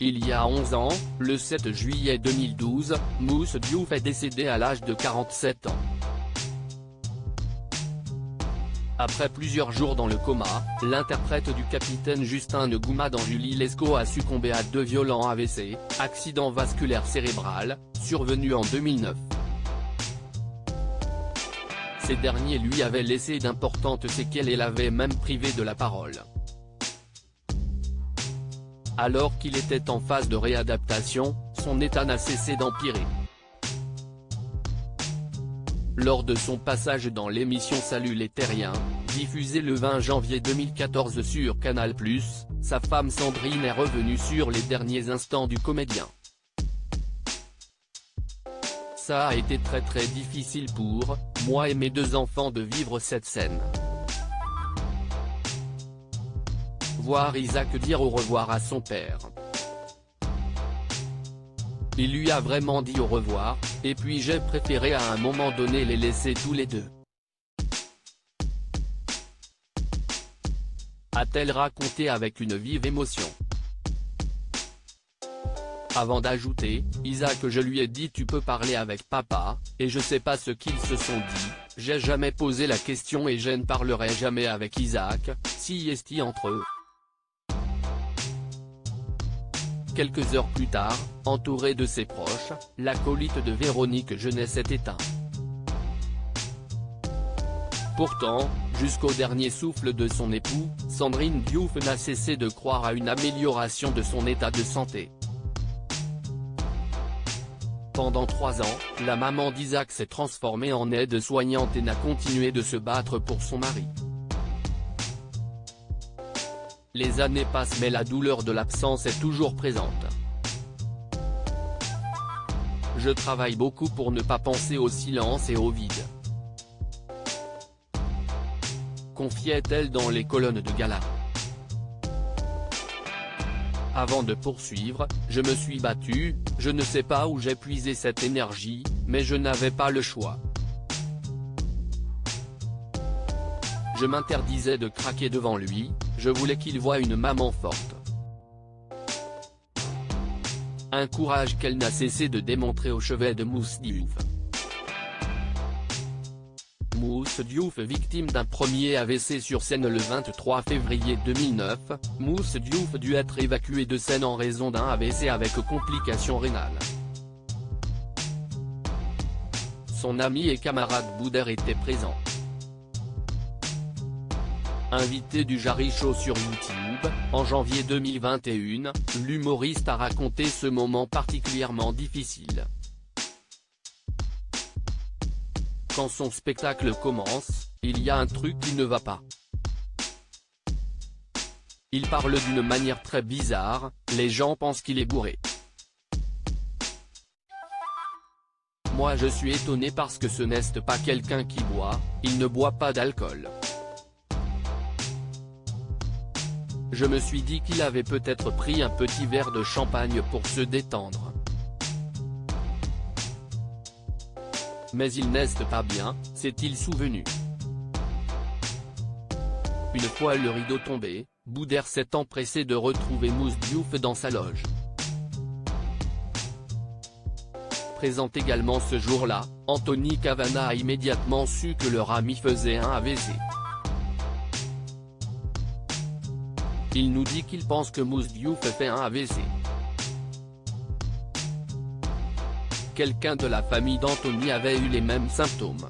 Il y a 11 ans, le 7 juillet 2012, Mousse Diouf est décédé à l'âge de 47 ans. Après plusieurs jours dans le coma, l'interprète du capitaine Justin Ngouma dans Julie Lescaut a succombé à 2 violents AVC, accident vasculaire cérébral, survenu en 2009. Ces derniers lui avaient laissé d'importantes séquelles et l'avaient même privé de la parole. Alors qu'il était en phase de réadaptation, son état n'a cessé d'empirer. Lors de son passage dans l'émission Salut les Terriens, diffusée le 20 janvier 2014 sur Canal+, sa femme Sandrine est revenue sur les derniers instants du comédien. Ça a été très difficile pour moi et mes 2 enfants de vivre cette scène. Voir Isaac dire au revoir à son père. Il lui a vraiment dit au revoir, et puis j'ai préféré à un moment donné les laisser tous les deux. A-t-elle raconté avec une vive émotion. Avant d'ajouter, Isaac, je lui ai dit tu peux parler avec papa, et je sais pas ce qu'ils se sont dit, j'ai jamais posé la question et je ne parlerai jamais avec Isaac, si est-il entre eux. Quelques heures plus tard, entouré de ses proches, l'acolyte de Véronique Jeunet s'est éteint. Pourtant, jusqu'au dernier souffle de son époux, Sandrine Diouf n'a cessé de croire à une amélioration de son état de santé. Pendant 3 ans, la maman d'Isaac s'est transformée en aide-soignante et n'a continué de se battre pour son mari. Les années passent mais la douleur de l'absence est toujours présente. Je travaille beaucoup pour ne pas penser au silence et au vide. Confiait-elle dans les colonnes de gala. Avant de poursuivre, je me suis battue, je ne sais pas où j'ai puisé cette énergie, mais je n'avais pas le choix. Je m'interdisais de craquer devant lui, je voulais qu'il voie une maman forte. Un courage qu'elle n'a cessé de démontrer au chevet de Mousse Diouf. Mousse Diouf victime d'un premier AVC sur scène le 23 février 2009, Mousse Diouf dut être évacué de scène en raison d'un AVC avec complications rénales. Son ami et camarade Boudère était présent. Invité du Jarry Show sur YouTube, en janvier 2021, l'humoriste a raconté ce moment particulièrement difficile. Quand son spectacle commence, il y a un truc qui ne va pas. Il parle d'une manière très bizarre, les gens pensent qu'il est bourré. Moi je suis étonné parce que ce n'est pas quelqu'un qui boit, il ne boit pas d'alcool. Je me suis dit qu'il avait peut-être pris un petit verre de champagne pour se détendre. Mais il n'est pas bien, s'est-il souvenu. Une fois le rideau tombé, Boudère s'est empressé de retrouver Mousse Diouf dans sa loge. Présent également ce jour-là, Anthony Cavana a immédiatement su que leur ami faisait un AVC. Il nous dit qu'il pense que Mousse Diouf fait un AVC. Quelqu'un de la famille d'Anthony avait eu les mêmes symptômes.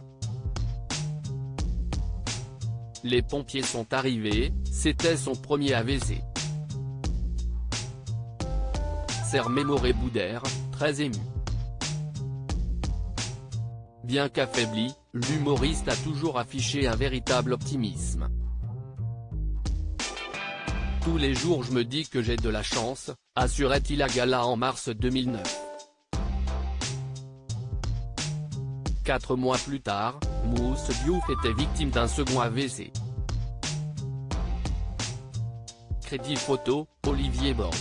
Les pompiers sont arrivés, c'était son premier AVC. S'est remémoré Boudère, très ému. Bien qu'affaibli, l'humoriste a toujours affiché un véritable optimisme. Tous les jours je me dis que j'ai de la chance, assurait-il à gala en mars 2009. 4 mois plus tard, Mousse Diouf était victime d'un second AVC. Crédit photo, Olivier Borde.